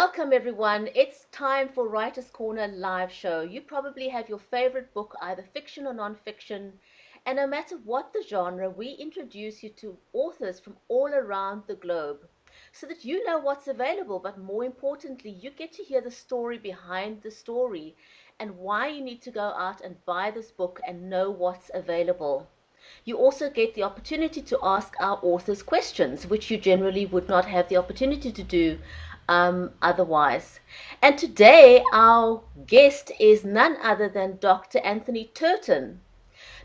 Welcome everyone. It's time for Writer's Corner live show. You probably have your favorite book, either fiction or non-fiction, and no matter what the genre, we introduce you to authors from all around the globe so that you know what's available, but more importantly, you get to hear the story behind the story and why you need to go out and buy this book and know what's available. You also get the opportunity to ask our authors questions, which you generally would not have the opportunity to do otherwise. And today our guest is none other than Dr. Anthony Turton.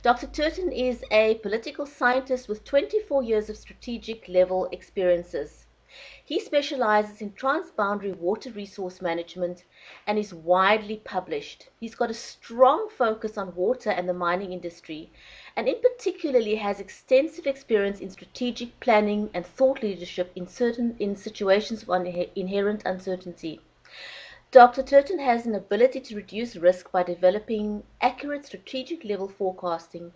Dr. Turton is a political scientist with 24 years of strategic level experiences. He specializes in transboundary water resource management and is widely published. He's got a strong focus on water and the mining industry, and in particularly has extensive experience in strategic planning and thought leadership in situations of inherent uncertainty. Dr. Turton has an ability to reduce risk by developing accurate strategic level forecasting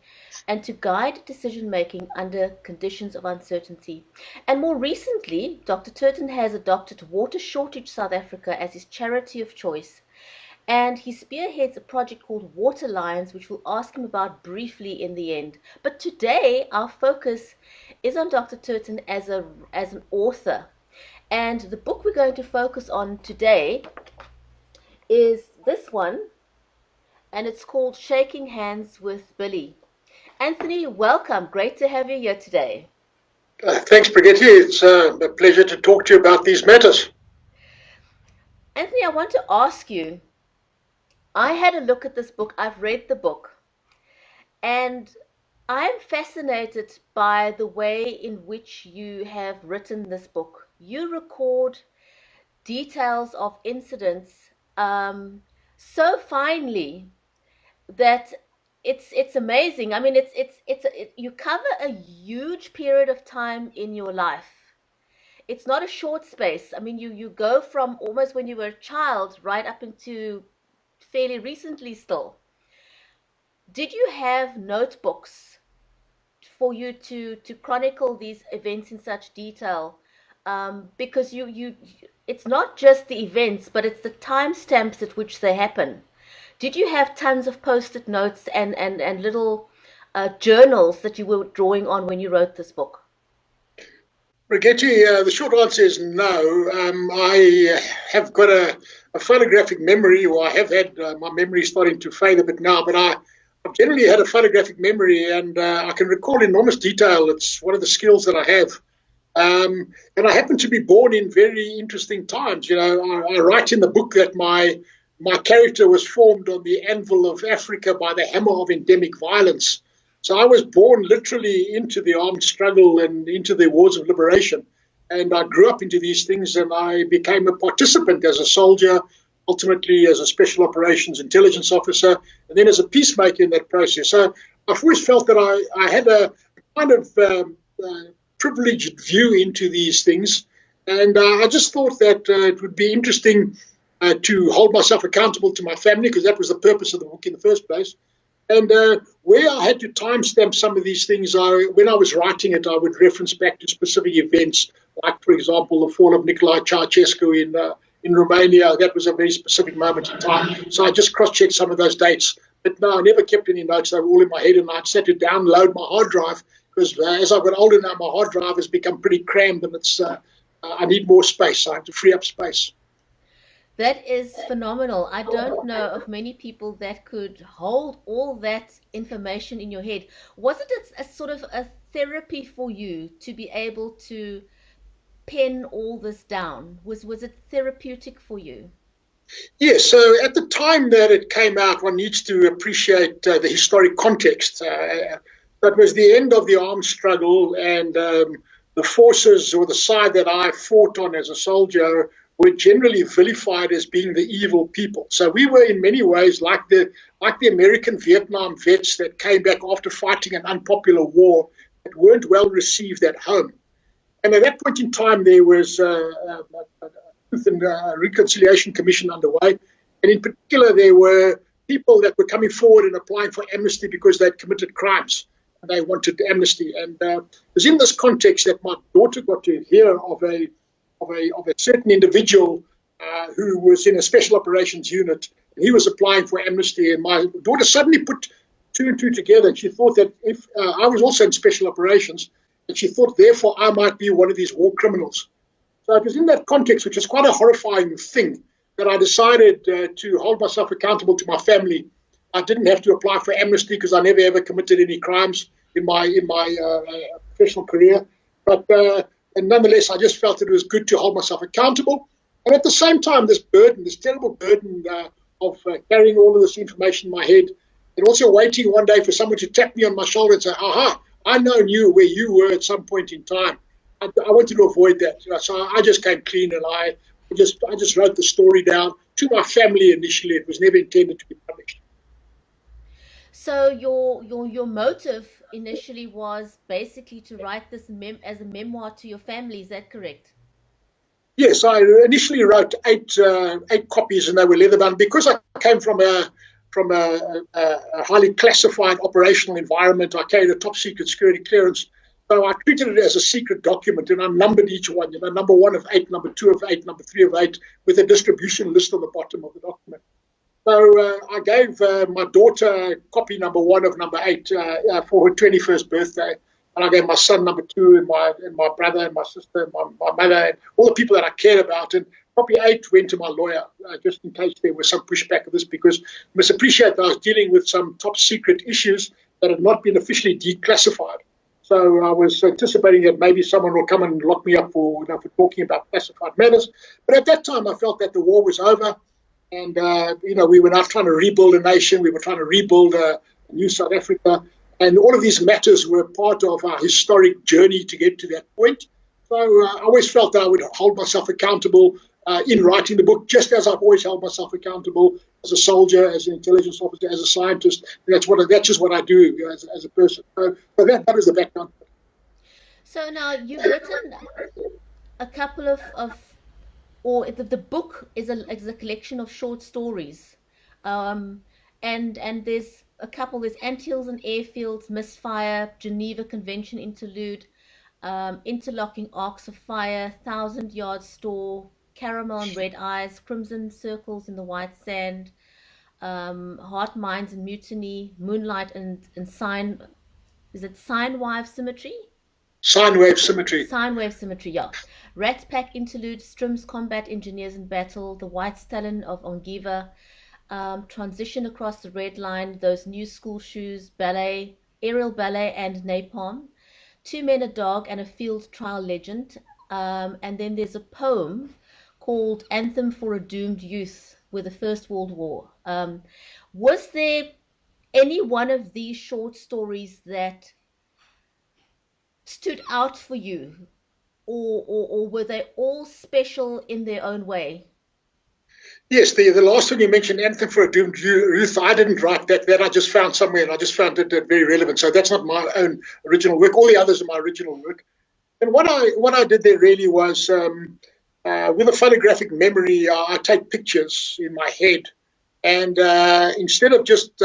and to guide decision making under conditions of uncertainty. And more recently, Dr. Turton has adopted Water Shortage South Africa as his charity of choice. And he spearheads a project called Water Lions, which we'll ask him about briefly in the end. But today, our focus is on Dr. Turton as an author. And the book we're going to focus on today is this one, and it's called Shaking Hands with Billy. Anthony, welcome. Great to have you here today. Thanks, Brigitte. It's a pleasure to talk to you about these matters. Anthony, I want to ask you, I had a look at this book. I've read the book, and I'm fascinated by the way in which you have written this book. You record details of incidents so finely that it's amazing. I mean, you cover a huge period of time in your life. It's not a short space. I mean, you go from almost when you were a child right up into fairly recently still. Did you have notebooks for you to chronicle these events in such detail? Because it's not just the events, but it's the timestamps at which they happen. Did you have tons of post-it notes and little journals that you were drawing on when you wrote this book? Brigitte, the short answer is no. I have got a photographic memory, or I have had my memory starting to fade a bit now, but I've generally had a photographic memory, and I can recall enormous detail. It's one of the skills that I have. And I happen to be born in very interesting times. You know, I write in the book that my character was formed on the anvil of Africa by the hammer of endemic violence. So I was born literally into the armed struggle and into the wars of liberation. And I grew up into these things, and I became a participant as a soldier, ultimately as a special operations intelligence officer, and then as a peacemaker in that process. So I've always felt that I had a kind of privileged view into these things, and I just thought that it would be interesting to hold myself accountable to my family, because that was the purpose of the book in the first place. And where I had to timestamp some of these things, when I was writing it, I would reference back to specific events, like, for example, the fall of Nicolae Ceausescu in Romania. That was a very specific moment in time. So I just cross-checked some of those dates. But no, I never kept any notes. They were all in my head, and I'd set to download my hard drive, because as I've got older now, my hard drive has become pretty crammed, and I need more space. I have to free up space. That is phenomenal. I don't know of many people that could hold all that information in your head. Was it a sort of a therapy for you to be able to pen all this down? Was it therapeutic for you? Yes, so at the time that it came out, one needs to appreciate the historic context. That was the end of the armed struggle, and the forces, or the side that I fought on as a soldier, were generally vilified as being the evil people. So we were in many ways like the American Vietnam vets that came back after fighting an unpopular war that weren't well received at home. And at that point in time, there was a Truth and Reconciliation Commission underway. And in particular, there were people that were coming forward and applying for amnesty because they'd committed crimes, and they wanted amnesty. And it was in this context that my daughter got to hear of a certain individual who was in a special operations unit. And he was applying for amnesty, and my daughter suddenly put two and two together, and she thought that if I was also in special operations, and she thought, therefore, I might be one of these war criminals. So it was in that context, which is quite a horrifying thing, that I decided to hold myself accountable to my family. I didn't have to apply for amnesty because I never ever committed any crimes in my professional career. But and nonetheless, I just felt it was good to hold myself accountable. And at the same time, this terrible burden of carrying all of this information in my head, and also waiting one day for someone to tap me on my shoulder and say, aha, I know you where you were at some point in time. I wanted to avoid that. So I just came clean, and I just wrote the story down to my family initially. It was never intended to be published. So your motive initially was basically to write this as a memoir to your family. Is that correct? Yes, I initially wrote eight copies, and they were leather-bound because I came from a highly classified operational environment. I carried a top-secret security clearance, so I treated it as a secret document, and I numbered each one. Number 1 of 8, number 2 of 8, number 3 of 8, with a distribution list on the bottom of the document. So I gave my daughter copy number 1 of number 8 for her 21st birthday. And I gave my son number 2, and my brother and my sister and my mother and all the people that I cared about. And copy 8 went to my lawyer, just in case there was some pushback of this, because you must appreciate that I was dealing with some top secret issues that had not been officially declassified. So I was anticipating that maybe someone will come and lock me up for talking about classified matters. But at that time, I felt that the war was over. And, we were now trying to rebuild a nation. We were trying to rebuild a new South Africa. And all of these matters were part of our historic journey to get to that point. So I always felt that I would hold myself accountable in writing the book, just as I've always held myself accountable as a soldier, as an intelligence officer, as a scientist. That's just what I do as a person. So that is the background. So now you've written a couple of or the book is a collection of short stories, and there's a couple. There's Anthills and Airfields, Misfire, Geneva Convention Interlude, Interlocking Arcs of Fire, 1,000-Yard Store, Caramel and Red Eyes, Crimson Circles in the White Sand, Heart, Minds and Mutiny, Moonlight and Sign. Is it Sine Wave Symmetry? Sine Wave Symmetry. Sine Wave Symmetry, yeah. Rat Pack Interlude, Strim's Combat Engineers in Battle, The White Stallion of Geneva, Transition Across the Red Line, Those New School Shoes, Ballet, Aerial Ballet and Napalm, Two Men, a Dog and a Field Trial Legend, and then there's a poem called Anthem for a Doomed Youth with the First World War. Was there any one of these short stories that stood out for you, or were they all special in their own way? Yes, the last one you mentioned, Anthem for a Doomed Youth, I didn't write that. That I just found somewhere, and I just found it very relevant. So that's not my own original work. All the others are my original work. And what I did there really was, with a photographic memory, I take pictures in my head. And instead of just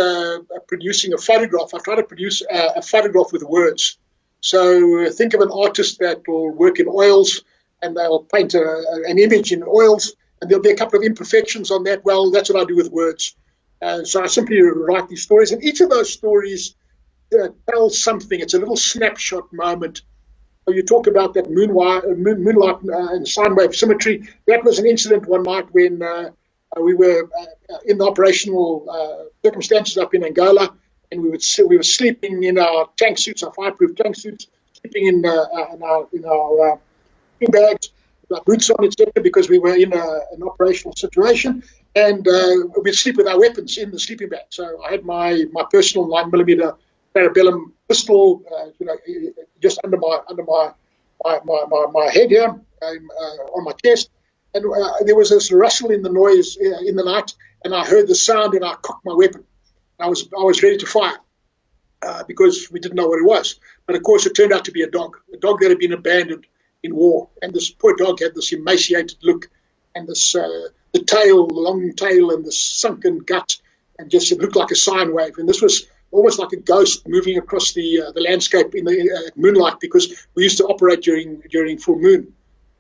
producing a photograph, I try to produce a photograph with words. So think of an artist that will work in oils, and they'll paint an image in oils, and there'll be a couple of imperfections on that. Well, that's what I do with words. So I simply write these stories, and each of those stories tells something. It's a little snapshot moment. You talk about that moonlight and sine wave symmetry. That was an incident one night when we were in the operational circumstances up in Angola. And we were sleeping in our tank suits, our fireproof tank suits, sleeping in our bags, with our boots on, etc., because we were in an operational situation, and we'd sleep with our weapons in the sleeping bag. So I had my personal 9mm Parabellum pistol, just under my head here, on my chest, and there was this rustle in the noise in the night, and I heard the sound, and I cocked my weapon. I was ready to fire because we didn't know what it was. But of course, it turned out to be a dog that had been abandoned in war. And this poor dog had this emaciated look, and this the long tail, and the sunken gut, and just it looked like a sine wave. And this was almost like a ghost moving across the landscape in the moonlight, because we used to operate during full moon.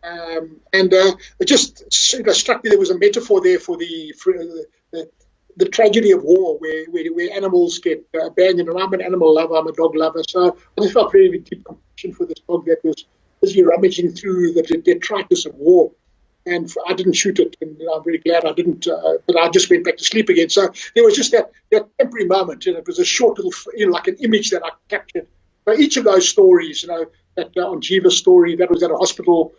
It just struck me there was a metaphor there for the tragedy of war, where animals get abandoned. And I'm an animal lover, I'm a dog lover, so I just felt very deep compassion for this dog that was busy rummaging through the detritus of war. And I didn't shoot it, and I'm very glad I didn't, but I just went back to sleep again. So there was just that temporary moment, and it was a short little, like an image that I captured. So each of those stories, that Geneva story, that was at a hospital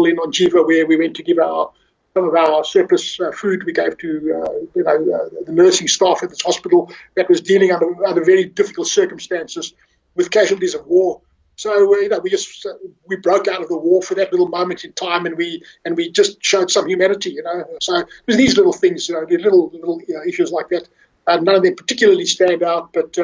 in Geneva, where we went to give some of our surplus food we gave to the nursing staff at this hospital that was dealing under very difficult circumstances with casualties of war. So we broke out of the war for that little moment in time, and we just showed some humanity. So it was these little things, the little issues like that. None of them particularly stand out, but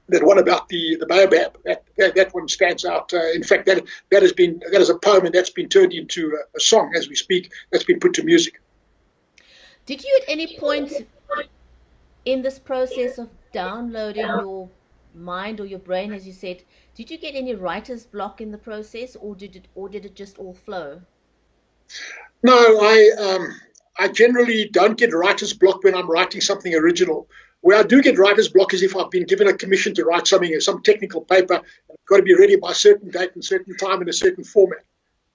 that one about the baobab, that one stands out. In fact, that is a poem, and that's been turned into a song as we speak. That's been put to music. Did you at any point in this process of downloading your mind or your brain, as you said, did you get any writer's block in the process, or did it just all flow? No, I generally don't get writer's block when I'm writing something original. Where I do get writer's block is if I've been given a commission to write some technical paper, and it's got to be ready by a certain date and certain time in a certain format.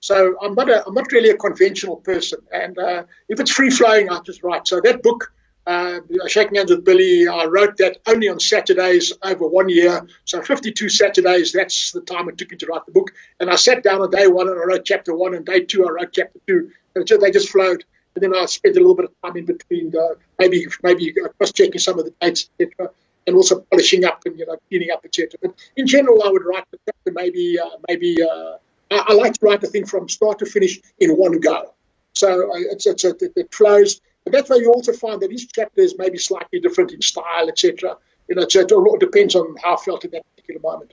So I'm not really a conventional person, and if it's free flowing, I just write. So that book, Shaking Hands with Billy, I wrote that only on Saturdays over 1 year. So 52 Saturdays, that's the time it took me to write the book. And I sat down on day one and I wrote chapter 1, and day 2 I wrote chapter 2. And they just flowed. And then I spent a little bit of time in between, maybe cross-checking some of the dates, etc., and also polishing up and cleaning up, etc. But in general, I would write the chapter I like to write the thing from start to finish in one go. So it flows. But that's why you also find that each chapter is maybe slightly different in style, etc. So it all depends on how I felt at that particular moment.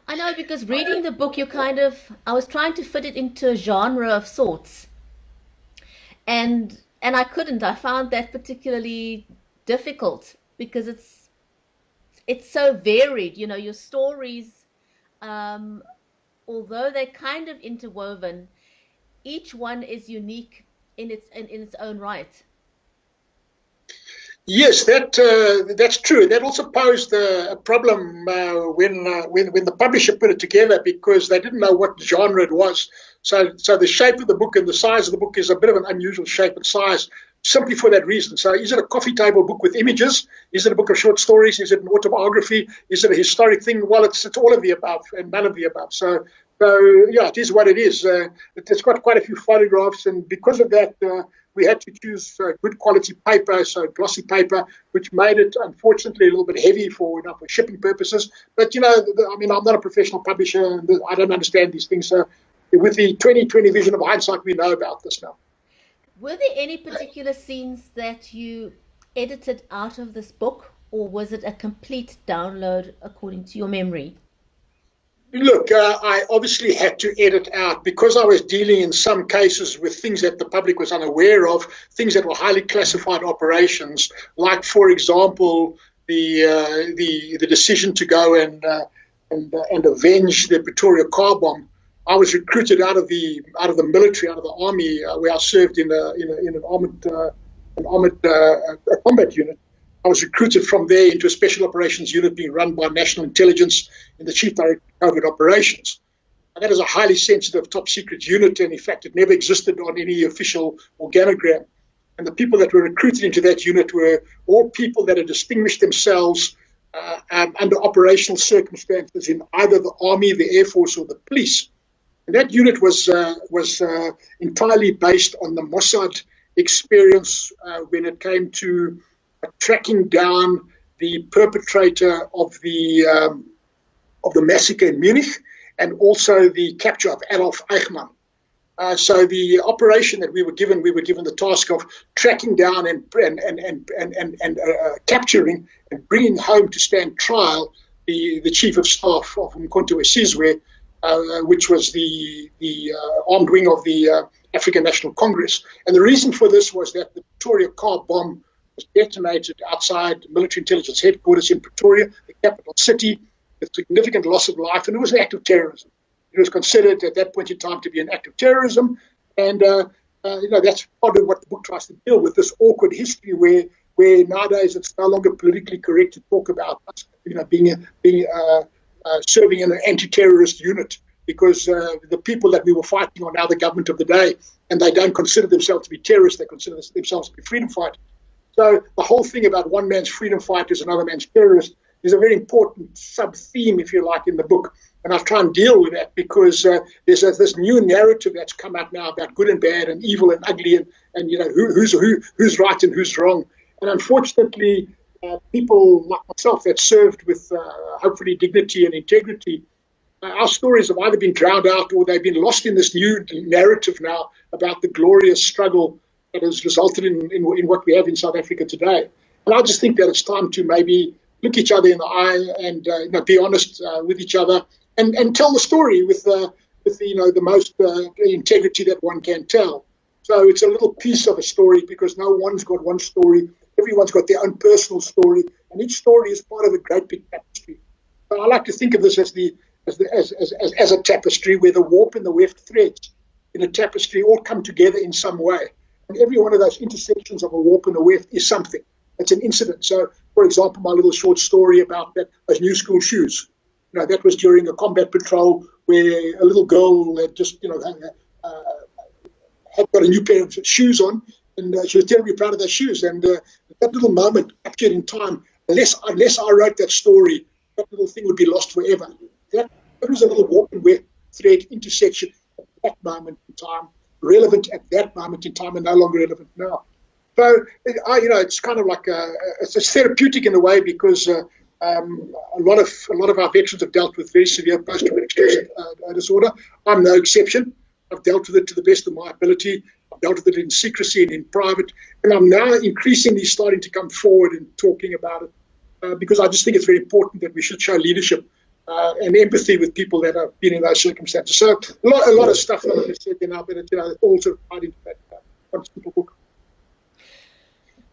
I know, because reading the book, I was trying to fit it into a genre of sorts. And I couldn't. I found that particularly difficult because it's so varied. Your stories, although they're kind of interwoven, each one is unique in its own right. Yes, that's true. That also posed a problem when the publisher put it together, because they didn't know what genre it was. So the shape of the book and the size of the book is a bit of an unusual shape and size, simply for that reason. So is it a coffee table book with images? Is it a book of short stories? Is it an autobiography? Is it a historic thing? Well, it's all of the above and none of the above. So yeah, it is what it is. It's got quite a few photographs, and because of that, we had to choose good quality paper, so glossy paper, which made it, unfortunately, a little bit heavy for shipping purposes. But, I'm not a professional publisher, and I don't understand these things. So with the 20/20 vision of hindsight, we know about this now. Were there any particular scenes that you edited out of this book, or was it a complete download according to your memory? Look, I obviously had to edit out, because I was dealing in some cases with things that the public was unaware of, things that were highly classified operations, like, for example, the decision to go and avenge the Pretoria car bomb. I was recruited out of the military, out of the army, where I served in an armored combat unit. I was recruited from there into a special operations unit being run by National Intelligence in the Chief Director of COVID Operations. And that is a highly sensitive, top secret unit, and in fact, it never existed on any official organogram. And the people that were recruited into that unit were all people that had distinguished themselves under operational circumstances in either the Army, the Air Force, or the police. And that unit was entirely based on the Mossad experience when it came to tracking down the perpetrator of the massacre in Munich, and also the capture of Adolf Eichmann. So the operation that we were given the task of tracking down and capturing and bringing home to stand trial the chief of staff of Mkhonto Wesizwe, which was the armed wing of the African National Congress. And the reason for this was that the Pretoria car bomb was detonated outside military intelligence headquarters in Pretoria, the capital city, with significant loss of life, and it was an act of terrorism. It was considered at that point in time to be an act of terrorism, and that's part of what the book tries to deal with, this awkward history where nowadays it's no longer politically correct to talk about us, serving in an anti-terrorist unit, because the people that we were fighting are now the government of the day, and they don't consider themselves to be terrorists, they consider themselves to be freedom fighters. So the whole thing about one man's freedom fighter is another man's terrorist is a very important sub-theme, if you like, in the book. And I try and deal with that because there's this new narrative that's come out now about good and bad and evil and ugly and who's right and who's wrong. And unfortunately, people like myself that served with hopefully dignity and integrity, our stories have either been drowned out or they've been lost in this new narrative now about the glorious struggle that has resulted in what we have in South Africa today. And I just think that it's time to maybe look each other in the eye and be honest with each other and tell the story with the most integrity that one can tell. So it's a little piece of a story because no one's got one story. Everyone's got their own personal story, and each story is part of a great big tapestry. So I like to think of this as a tapestry where the warp and the weft threads in a tapestry all come together in some way. And every one of those intersections of a warp and a weft is something. It's an incident. So, for example, my little short story about those new school shoes. That was during a combat patrol where a little girl had just, had got a new pair of shoes on, and she was terribly proud of those shoes. And that little moment captured in time, unless I wrote that story, that little thing would be lost forever. That was a little warp and weft thread intersection at that moment in time, relevant at that moment in time and no longer relevant now. So, it's kind of like it's therapeutic in a way because a lot of our veterans have dealt with very severe post-traumatic stress disorder. I'm no exception. I've dealt with it to the best of my ability. I've dealt with it in secrecy and in private, and I'm now increasingly starting to come forward and talking about it because I just think it's very important that we should show leadership and empathy with people that have been in those circumstances. So a lot of stuff that I've said now, but it's all sort of tied into that one simple book.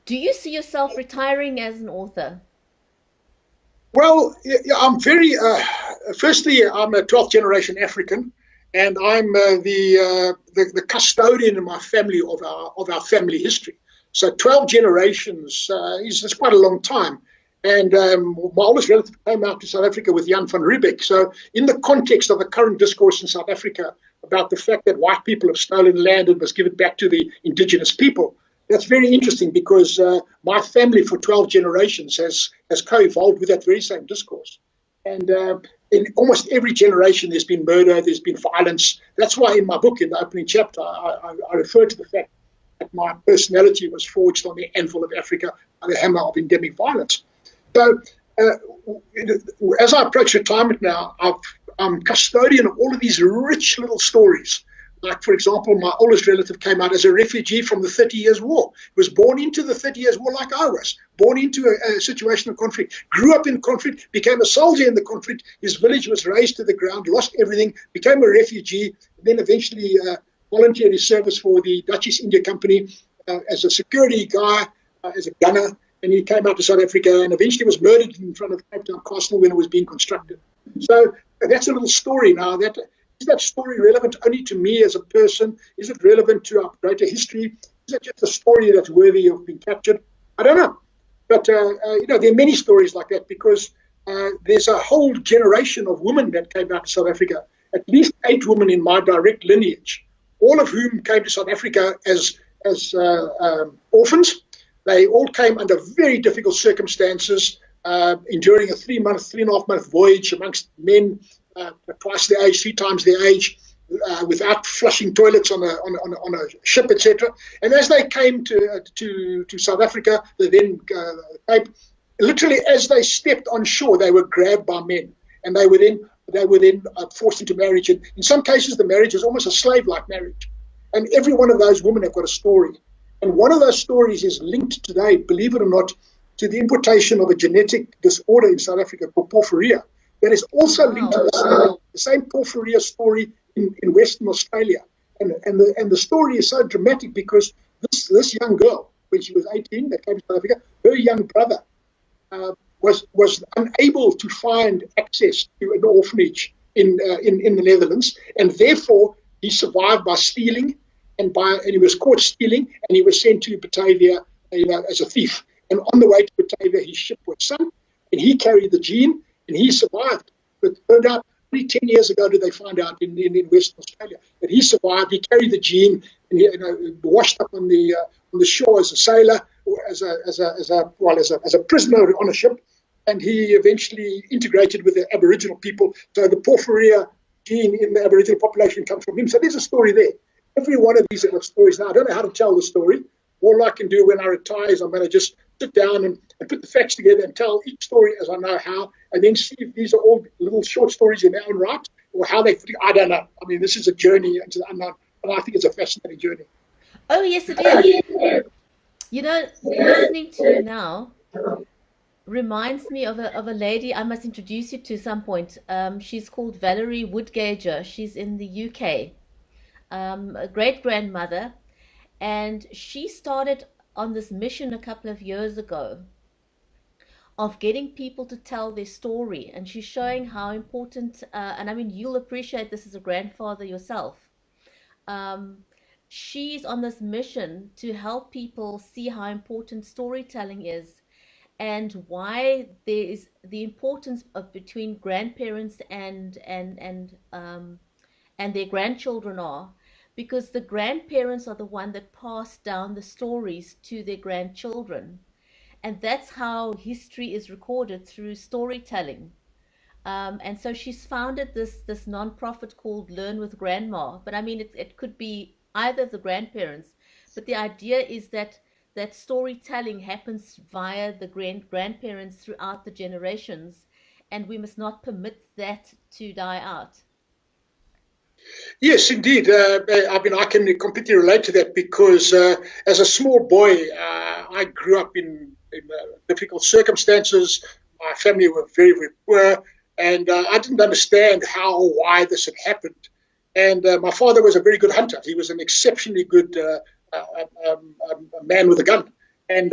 Do you see yourself retiring as an author? Well, I'm very. Firstly, I'm a 12th generation African, and I'm the custodian in my family of our family history. So 12 generations is quite a long time. And my oldest relative came out to South Africa with Jan van Riebeck. So in the context of the current discourse in South Africa about the fact that white people have stolen land and must give it back to the indigenous people, that's very interesting because my family for 12 generations has co-evolved with that very same discourse. And in almost every generation, there's been murder, there's been violence. That's why in my book, in the opening chapter, I refer to the fact that my personality was forged on the anvil of Africa by the hammer of endemic violence. So as I approach retirement now, I'm custodian of all of these rich little stories. Like, for example, my oldest relative came out as a refugee from the 30 Years' War. He was born into the 30 Years' War like I was, born into a situation of conflict, grew up in conflict, became a soldier in the conflict. His village was razed to the ground, lost everything, became a refugee, then eventually volunteered his service for the Dutch East India Company as a security guy, as a gunner. And he came out to South Africa and eventually was murdered in front of Cape Town Castle when it was being constructed. So that's a little story now. Is that story relevant only to me as a person? Is it relevant to our greater history? Is it just a story that's worthy of being captured? I don't know. But, there are many stories like that because there's a whole generation of women that came out to South Africa, at least 8 women in my direct lineage, all of whom came to South Africa as orphans. They all came under very difficult circumstances, enduring a 3.5 month voyage amongst men twice their age, 3 times their age, without flushing toilets on a ship, etc. And as they came to South Africa, they then literally as they stepped on shore, they were grabbed by men, and they were then forced into marriage. And in some cases, the marriage was almost a slave-like marriage. And every one of those women have got a story. And one of those stories is linked today, believe it or not, to the importation of a genetic disorder in South Africa called porphyria. That is also linked to the same porphyria story in Western Australia. And the story is so dramatic because this young girl, when she was 18, that came to South Africa, her young brother was unable to find access to an orphanage in the Netherlands, and therefore he survived by stealing, and he was caught stealing, and he was sent to Batavia, as a thief. And on the way to Batavia, his ship was sunk, and he carried the gene, and he survived. But it turned out only 10 years ago did they find out in Western Australia that he survived. He carried the gene, and he washed up on the shore as a sailor, or as a prisoner on a ship, and he eventually integrated with the Aboriginal people. So the porphyria gene in the Aboriginal population comes from him. So there's a story there. Every one of these have got stories. Now, I don't know how to tell the story. All I can do when I retire is I'm going to just sit down and put the facts together and tell each story as I know how, and then see if these are all little short stories in their own right, or how they fit. I don't know. I mean, this is a journey into the unknown, and I think it's a fascinating journey. Oh, yes, it is. Listening to you now reminds me of a lady I must introduce you to some point. She's called Valerie Woodgager. She's in the UK, a great-grandmother, and she started on this mission a couple of years ago of getting people to tell their story, and she's showing how important, and I mean, you'll appreciate this as a grandfather yourself. She's on this mission to help people see how important storytelling is, and why there is the importance of between grandparents and their grandchildren are, because the grandparents are the one that pass down the stories to their grandchildren, and that's how history is recorded, through storytelling. And so she's founded this non-profit called Learn with Grandma. But I mean, it could be either the grandparents, but the idea is that storytelling happens via the grandparents throughout the generations, and we must not permit that to die out. Yes, indeed. I mean, I can completely relate to that, because as a small boy, I grew up in difficult circumstances. My family were very, very poor, and I didn't understand how or why this had happened. And my father was a very good hunter. He was an exceptionally good man with a gun. And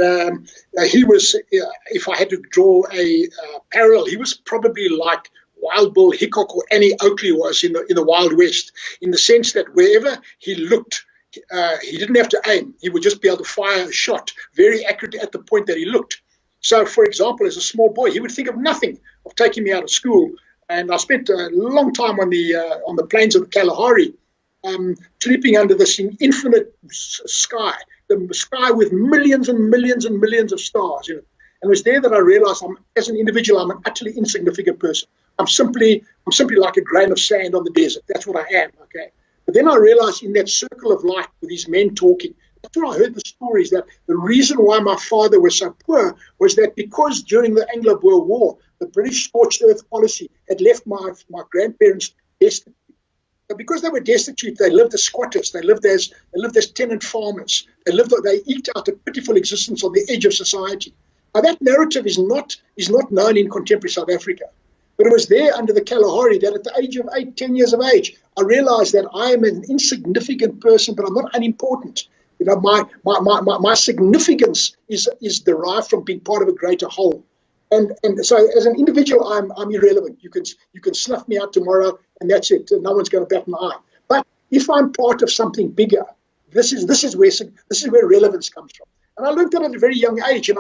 he was, if I had to draw a parallel, he was probably like Wild Bill Hickok or Annie Oakley was in the Wild West, in the sense that wherever he looked, he didn't have to aim. He would just be able to fire a shot very accurately at the point that he looked. So, for example, as a small boy, he would think of nothing of taking me out of school. And I spent a long time on the plains of the Kalahari, sleeping under this infinite sky, the sky with millions and millions and millions of stars. And it was there that I realized, as an individual, I'm an utterly insignificant person. I'm simply like a grain of sand on the desert. That's what I am. Okay. But then I realized, in that circle of light with these men talking, that's where I heard the stories, that the reason why my father was so poor was that because during the Anglo-Boer War, the British scorched earth policy had left my grandparents destitute. But because they were destitute, they lived as squatters. They lived as tenant farmers. They eked out a pitiful existence on the edge of society. Now, that narrative is not known in contemporary South Africa. But it was there under the Kalahari that at the age of 10 years of age, I realized that I am an insignificant person, but I'm not unimportant. My significance is derived from being part of a greater whole. And so as an individual, I'm irrelevant. You can snuff me out tomorrow, and that's it. No one's going to bat an eye. But if I'm part of something bigger, this is where relevance comes from. And I learned that at a very young age. And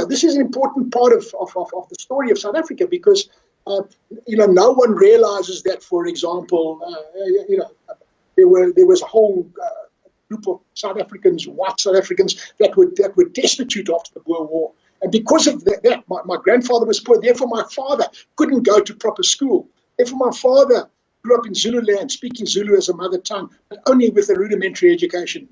this is an important part of the story of South Africa, because no one realizes that, for example, there was a whole group of South Africans, white South Africans, that were destitute after the Boer War. And because of that, my grandfather was poor. Therefore, my father couldn't go to proper school. Therefore, my father grew up in Zululand, speaking Zulu as a mother tongue, but only with a rudimentary education.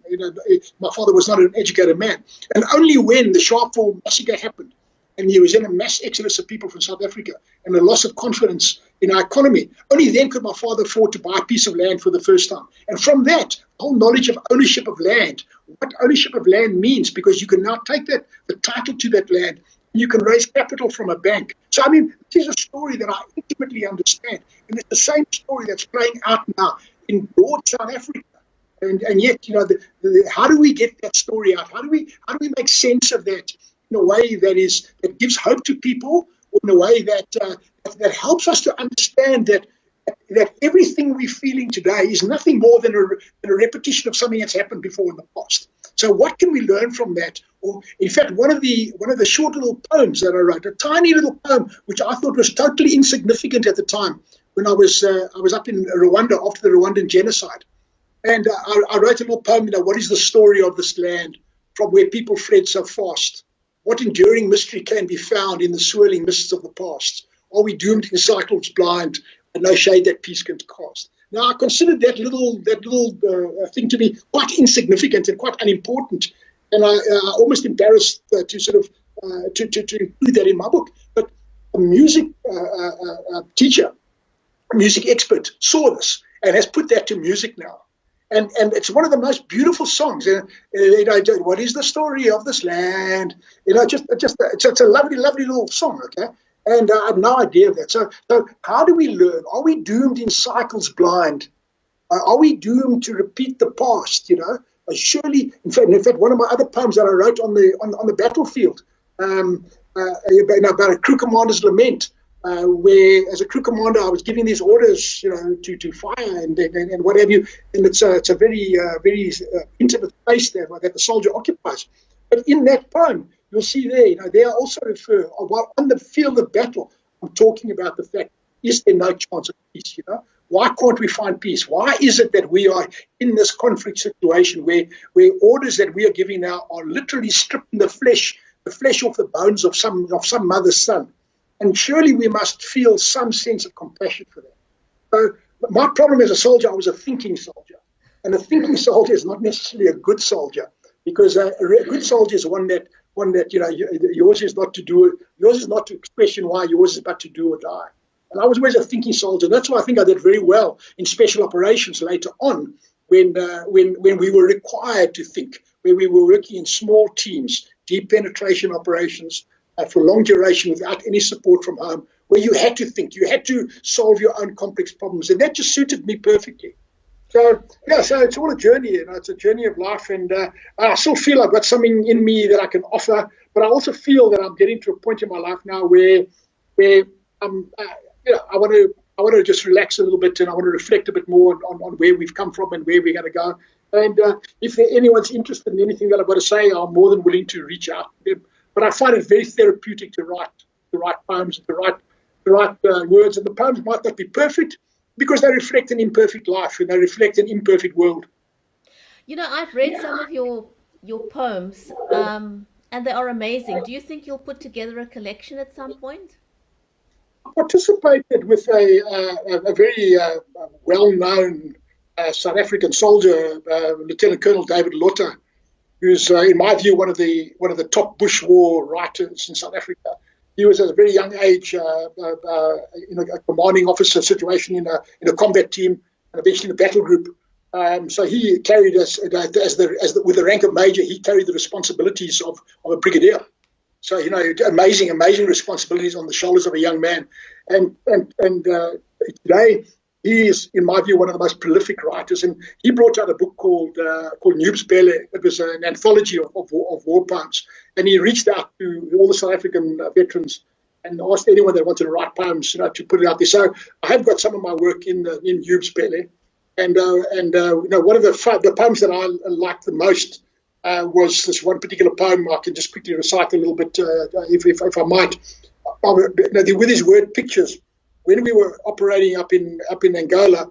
My father was not an educated man. And only when the Sharpeville massacre happened, and there was in a mass exodus of people from South Africa and a loss of confidence in our economy, only then could my father afford to buy a piece of land for the first time. And from that, the whole knowledge of ownership of land, what ownership of land means, because you can now take the title to that land, and you can raise capital from a bank. So, I mean, this is a story that I intimately understand. And it's the same story that's playing out now in broad South Africa. And yet, how do we get that story out? How do we make sense of that in a way that gives hope to people, or in a way that helps us to understand that that everything we're feeling today is nothing more than a repetition of something that's happened before in the past. So what can we learn from that? Or, in fact, one of the short little poems that I wrote, a tiny little poem, which I thought was totally insignificant at the time, when I was up in Rwanda after the Rwandan genocide, and I wrote a little poem. What is the story of this land, from where people fled so fast? What enduring mystery can be found in the swirling mists of the past? Are we doomed in cycles blind, and no shade that peace can cast? Now, I considered that little thing to be quite insignificant and quite unimportant, and I almost embarrassed to sort of to include that in my book. But a music teacher, a music expert, saw this and has put that to music now. And it's one of the most beautiful songs. What is the story of this land? It's a lovely, lovely little song. Okay. And I have no idea of that. So how do we learn? Are we doomed in cycles blind? Are we doomed to repeat the past? Surely, in fact, one of my other poems that I wrote on the battlefield, about a crew commander's lament, where as a crew commander I was giving these orders, to fire and what have you, and it's a very intimate space there that the soldier occupies. But in that poem, you'll see there, they are also refer, while on the field of battle, I'm talking about the fact, is there no chance of peace? Why can't we find peace? Why is it that we are in this conflict situation where orders that we are giving now are literally stripping the flesh off the bones of some mother's son? And surely we must feel some sense of compassion for that. So my problem as a soldier, I was a thinking soldier. And a thinking soldier is not necessarily a good soldier, because a good soldier is one that yours is not to expression why, yours is but to do or die. And I was always a thinking soldier. That's why I think I did very well in special operations later on, when we were required to think, where we were working in small teams, deep penetration operations, for long duration without any support from home, where you had to think, you had to solve your own complex problems, and that just suited me perfectly. So it's all a journey, it's a journey of life, and I still feel I've got something in me that I can offer, but I also feel that I'm getting to a point in my life now where I want to just relax a little bit, and I want to reflect a bit more on where we've come from and where we're going to go. And if anyone's interested in anything that I've got to say, I'm more than willing to reach out to them. But I find it very therapeutic to write poems, to write words, and the poems might not be perfect because they reflect an imperfect life and they reflect an imperfect world. I've read some of your poems, and they are amazing. Do you think you'll put together a collection at some point? I participated with a very well-known South African soldier, Lieutenant Colonel David Lotter, who's, in my view, one of the top Bush War writers in South Africa. He was at a very young age in a commanding officer situation in a combat team, and eventually in a battle group. So he carried with the rank of major, he carried the responsibilities of a brigadier. So amazing responsibilities on the shoulders of a young man. And today, he is, in my view, one of the most prolific writers, and he brought out a book called Noob's Belly. It was an anthology of war poems, and he reached out to all the South African veterans and asked anyone that wanted to write poems, to put it out there. So I have got some of my work in Noob's Belly, and one of the poems that I liked the most was this one particular poem. I can just quickly recite a little bit, if I might. With his word pictures. When we were operating up in Angola,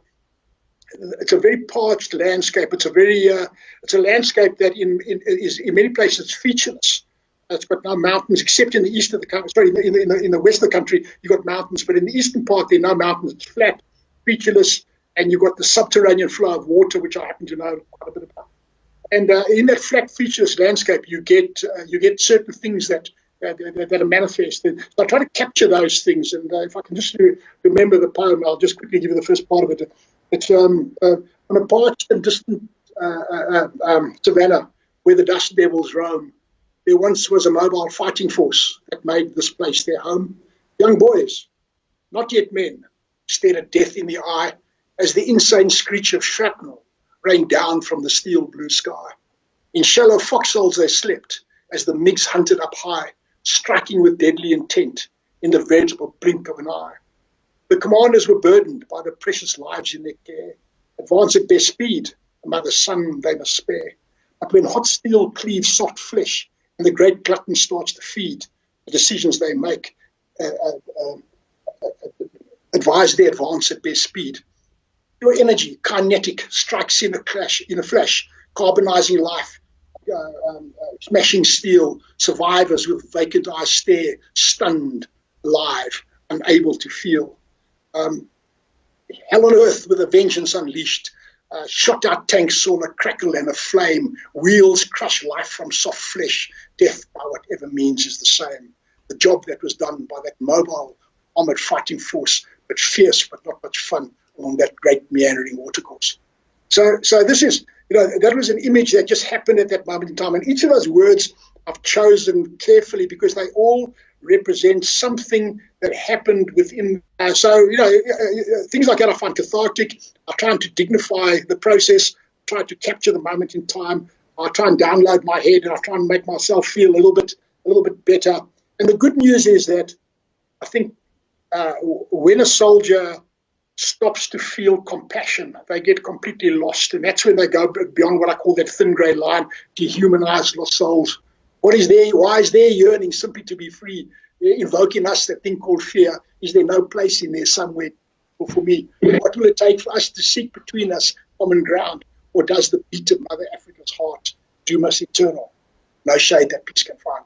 it's a very parched landscape. It's a landscape that is in many places featureless. It's got no mountains except in the east of the country. Sorry, in the west of the country you've got mountains, but in the eastern part there are no mountains. It's flat, featureless, and you've got the subterranean flow of water, which I happen to know quite a bit about. And in that flat, featureless landscape, you get certain things that are manifested. So I try to capture those things, and if I can just remember the poem, I'll just quickly give you the first part of it. It's on a parched and distant savannah where the dust devils roam. There once was a mobile fighting force that made this place their home. Young boys, not yet men, stared at death in the eye as the insane screech of shrapnel rained down from the steel blue sky. In shallow foxholes they slept as the MiGs hunted up high, striking with deadly intent in the veritable blink of an eye. The commanders were burdened by the precious lives in their care. Advance at best speed, the mother's son they must spare. But when hot steel cleaves soft flesh and the great glutton starts to feed, the decisions they make advise their advance at best speed. Your energy, kinetic, strikes in a flash, carbonizing life, smashing steel, survivors with vacant eyes stare, stunned, alive, unable to feel. Hell on earth with a vengeance unleashed, shot out tanks saw a crackle and a flame, wheels crush life from soft flesh, death by whatever means is the same. The job that was done by that mobile armored fighting force, but fierce but not much fun along that great meandering watercourse. So this is, that was an image that just happened at that moment in time. And each of those words I've chosen carefully because they all represent something that happened within. Things like that I find cathartic. I try to dignify the process, try to capture the moment in time. I try and download my head, and I try and make myself feel a little bit better. And the good news is that I think when a soldier stops to feel compassion, they get completely lost, and that's when they go beyond what I call that thin grey line, dehumanize lost souls. What is there? Why is their yearning simply to be free? They're invoking us, that thing called fear. Is there no place in there somewhere for me? What will it take for us to seek between us common ground? Or does the beat of Mother Africa's heart doom us eternal? No shade that peace can find.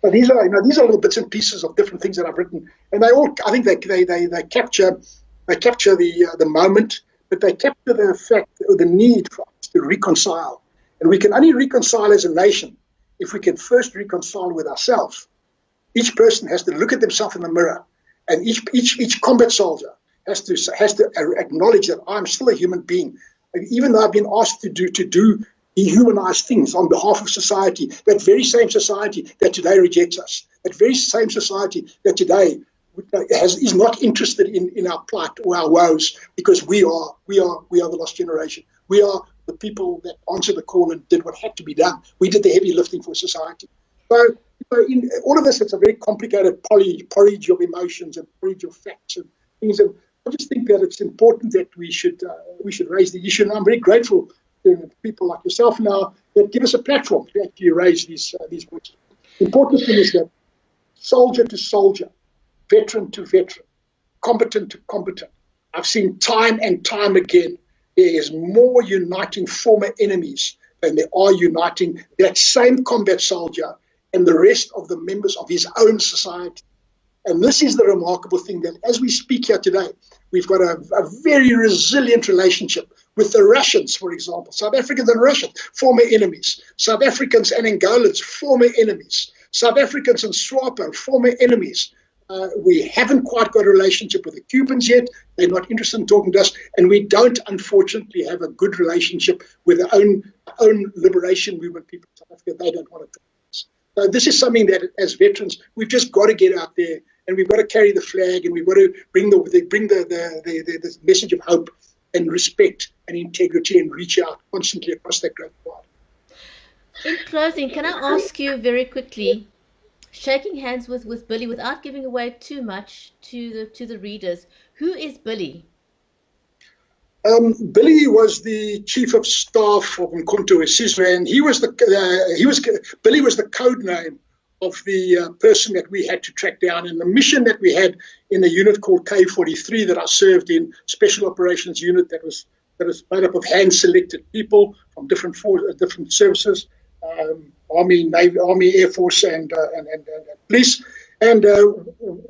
But these are little bits and pieces of different things that I've written, and they all, I think, they capture the moment, but they capture the fact or the need for us to reconcile, and we can only reconcile as a nation if we can first reconcile with ourselves. Each person has to look at themselves in the mirror, and each combat soldier has to acknowledge that I'm still a human being, and even though I've been asked to do dehumanized things on behalf of society, that very same society that today rejects us, that very same society that today is not interested in our plight or our woes, because we are the lost generation. We are the people that answered the call and did what had to be done. We did the heavy lifting for society. So in all of this, it's a very complicated porridge of emotions and porridge of facts and things. And I just think that it's important that we should raise the issue. And I'm very grateful to people like yourself now that give us a platform to actually raise these questions. The important thing is that soldier to soldier, veteran to veteran, combatant to combatant, I've seen time and time again, there is more uniting former enemies than there are uniting that same combat soldier and the rest of the members of his own society. And this is the remarkable thing, that as we speak here today, we've got a very resilient relationship with the Russians, for example. South Africans and Russians, former enemies. South Africans and Angolans, former enemies. South Africans and Swapo, former enemies. We haven't quite got a relationship with the Cubans yet. They're not interested in talking to us. And we don't, unfortunately, have a good relationship with our own liberation movement people in South Africa. They don't want to talk to us. So this is something that, as veterans, we've just got to get out there, and we've got to carry the flag, and we've got to bring the message of hope and respect and integrity, and reach out constantly across that great divide. In closing, can I ask you very quickly, shaking hands with Billy without giving away too much to the readers, who is Billy? Billy was the chief of staff of Mkhonto weSizwe, and Billy was the code name of the person that we had to track down. And the mission that we had in a unit called K43 that I served in, Special Operations Unit, that was made up of hand-selected people from different services, Army, Navy, Army, Air Force, and police. And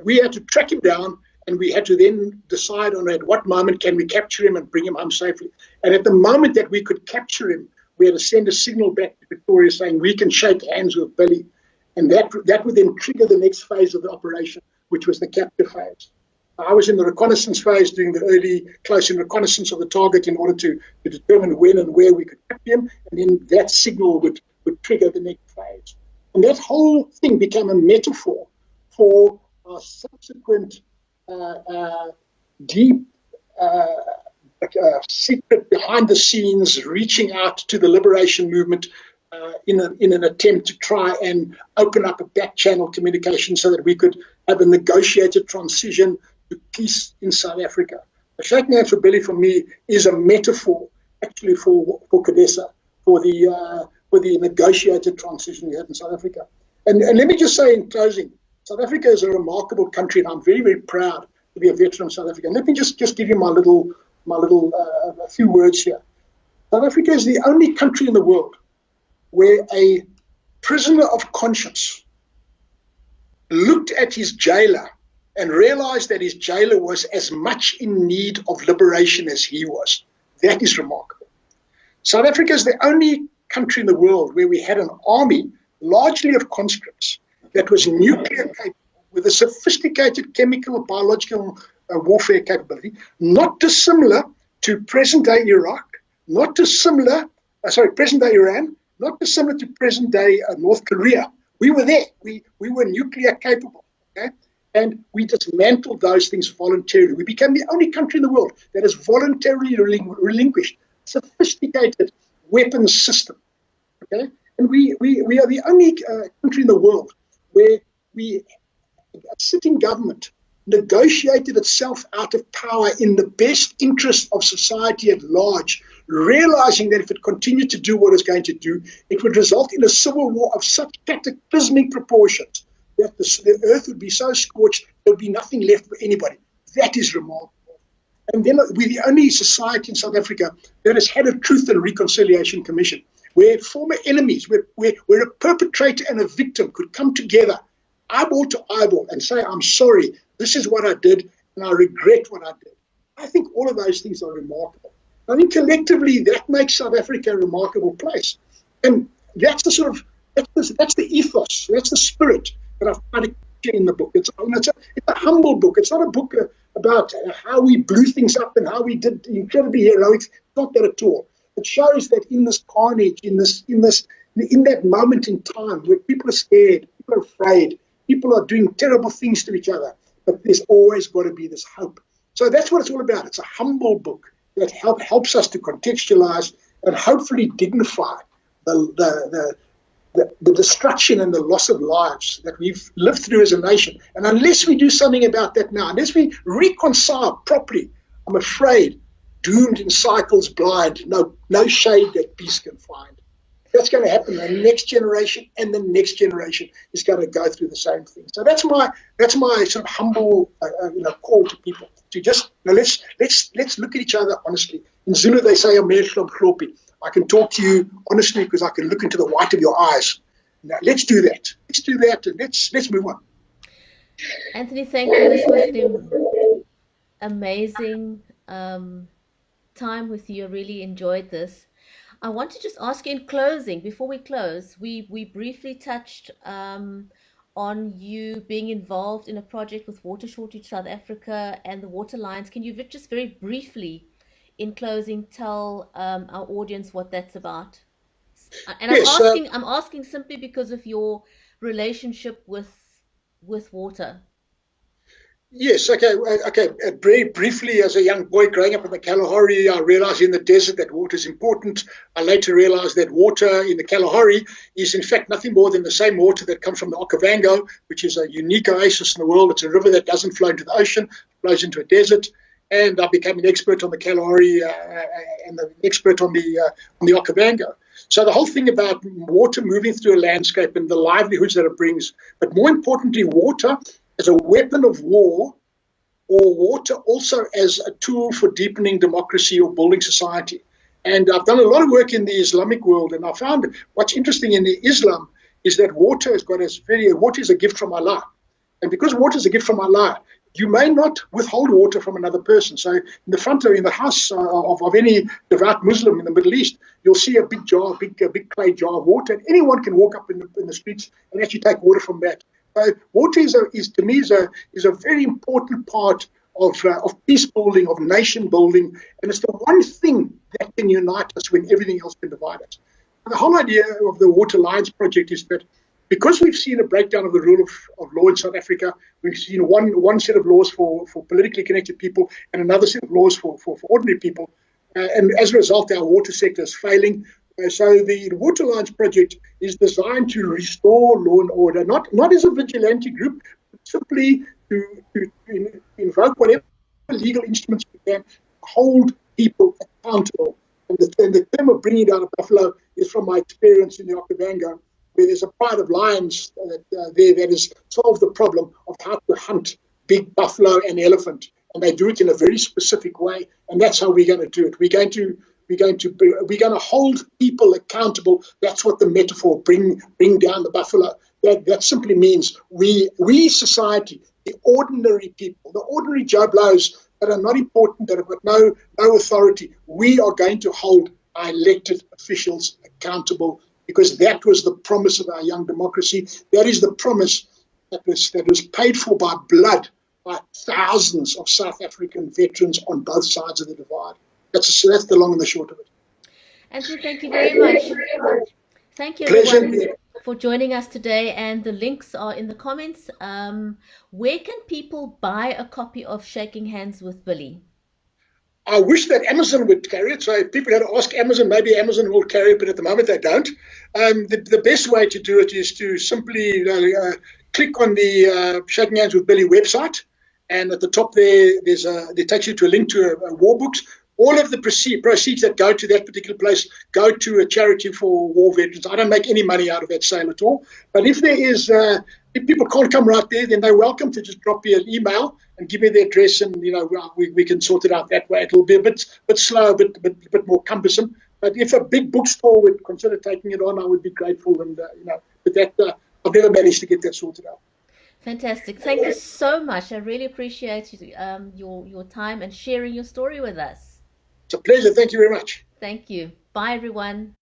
we had to track him down, and we had to then decide on at what moment can we capture him and bring him home safely. And at the moment that we could capture him, we had to send a signal back to Victoria saying we can shake hands with Billy. And that would then trigger the next phase of the operation, which was the capture phase. I was in the reconnaissance phase, doing the early close-in reconnaissance of the target in order to determine when and where we could capture him, and then that signal would trigger the next phase. And that whole thing became a metaphor for our subsequent deep, secret, behind-the-scenes reaching out to the liberation movement in an attempt to try and open up a back channel communication so that we could have a negotiated transition to peace in South Africa. The shaking hands for Billy, for me, is a metaphor actually for CODESA, for the negotiated transition we had in South Africa. And let me just say in closing, South Africa is a remarkable country, and I'm very, very proud to be a veteran of South Africa. And let me just give you a few words here. South Africa is the only country in the world where a prisoner of conscience looked at his jailer and realized that his jailer was as much in need of liberation as he was. That is remarkable. South Africa is the only country in the world where we had an army, largely of conscripts, that was nuclear capable, with a sophisticated chemical, biological warfare capability, not dissimilar to present-day Iraq, not dissimilar, present-day Iran, not dissimilar to present-day North Korea. We were there. We were nuclear capable, okay? And we dismantled those things voluntarily. We became the only country in the world that has voluntarily relinquished sophisticated weapons system, okay? And we are the only country in the world where a sitting government negotiated itself out of power in the best interest of society at large, realizing that if it continued to do what it's going to do, it would result in a civil war of such cataclysmic proportions that the earth would be so scorched, there would be nothing left for anybody. That is remarkable. And then we're the only society in South Africa that has had a Truth and Reconciliation Commission, where former enemies, where a perpetrator and a victim could come together, eyeball to eyeball, and say, I'm sorry, this is what I did, and I regret what I did. I think all of those things are remarkable. I think collectively that makes South Africa a remarkable place. And that's the that's the ethos, that's the spirit that I've tried to capture in the book. It's a humble book. It's not a book about how we blew things up and how we did incredibly heroic. It's not that at all. It shows that in this carnage, in that moment in time where people are scared, people are afraid, people are doing terrible things to each other, but there's always got to be this hope. So that's what it's all about. It's a humble book that helps us to contextualize and hopefully dignify the destruction and the loss of lives that we've lived through as a nation. And unless we do something about that now, unless we reconcile properly, I'm afraid, doomed in cycles blind, no shade that peace can find. That's going to happen. The next generation and the next generation is going to go through the same thing. So that's my sort of humble call to people to just let's look at each other honestly. In Zulu they say I can talk to you honestly because I can look into the white of your eyes. Now let's do that. Let's do that and let's move on. Anthony, thank you. This was the amazing time with you. I really enjoyed this. I want to just ask you in closing, before we close, we briefly touched on you being involved in a project with Water Shortage South Africa and the Water Lines. Can you just very briefly, in closing, tell our audience what that's about? And yes, I'm asking simply because of your relationship with water. Yes, okay. Very briefly, as a young boy growing up in the Kalahari, I realized in the desert that water is important. I later realized that water in the Kalahari is in fact nothing more than the same water that comes from the Okavango, which is a unique oasis in the world. It's a river that doesn't flow into the ocean, flows into a desert. And I became an expert on the Kalahari and an expert on the Okavango. So the whole thing about water moving through a landscape and the livelihoods that it brings, but more importantly, water as a weapon of war, or water also as a tool for deepening democracy or building society. And I've done a lot of work in the Islamic world, and I found what's interesting in the Islam is that water is a gift from Allah. And because water is a gift from Allah, you may not withhold water from another person. So in the house of any devout Muslim in the Middle East, you'll see a big jar, a big clay jar of water, and anyone can walk up in the streets and actually take water from that. Water is to me a very important part of peace building, of nation building, and it's the one thing that can unite us when everything else can divide us. And the whole idea of the Water Lines project is that because we've seen a breakdown of the rule of law in South Africa, we've seen one set of laws for politically connected people and another set of laws for ordinary people, and as a result, our water sector is failing. So the Water Lines project is designed to restore law and order, not as a vigilante group, but simply to invoke whatever legal instruments we can, hold people accountable. And the term of bringing down a buffalo is from my experience in the Okavango, where there's a pride of lions there that has solved the problem of how to hunt big buffalo and elephant. And they do it in a very specific way. And that's how we're going to do it. We're going to hold people accountable. That's what the metaphor bring down the buffalo. That simply means we society, the ordinary people, the ordinary Joe Blows that are not important, that have got no authority, we are going to hold our elected officials accountable, because that was the promise of our young democracy. That is the promise that was paid for by blood by thousands of South African veterans on both sides of the divide. That's the long and the short of it. Anthony, thank you very much. Thank you, everyone, for joining us today, and the links are in the comments. Where can people buy a copy of Shaking Hands with Billy? I wish that Amazon would carry it. So if people had to ask Amazon, maybe Amazon will carry it, but at the moment they don't. The best way to do it is to simply click on the Shaking Hands with Billy website, and at the top there, it takes you to a link to a war books. All of the proceeds that go to that particular place go to a charity for war veterans. I don't make any money out of that sale at all. But if if people can't come right there, then they're welcome to just drop me an email and give me the address, and we can sort it out that way. It'll be a bit slow, a bit more cumbersome. But if a big bookstore would consider taking it on, I would be grateful. And but that I've never managed to get that sorted out. Fantastic. Thank you so much. I really appreciate your time and sharing your story with us. It's a pleasure. Thank you very much. Thank you. Bye, everyone.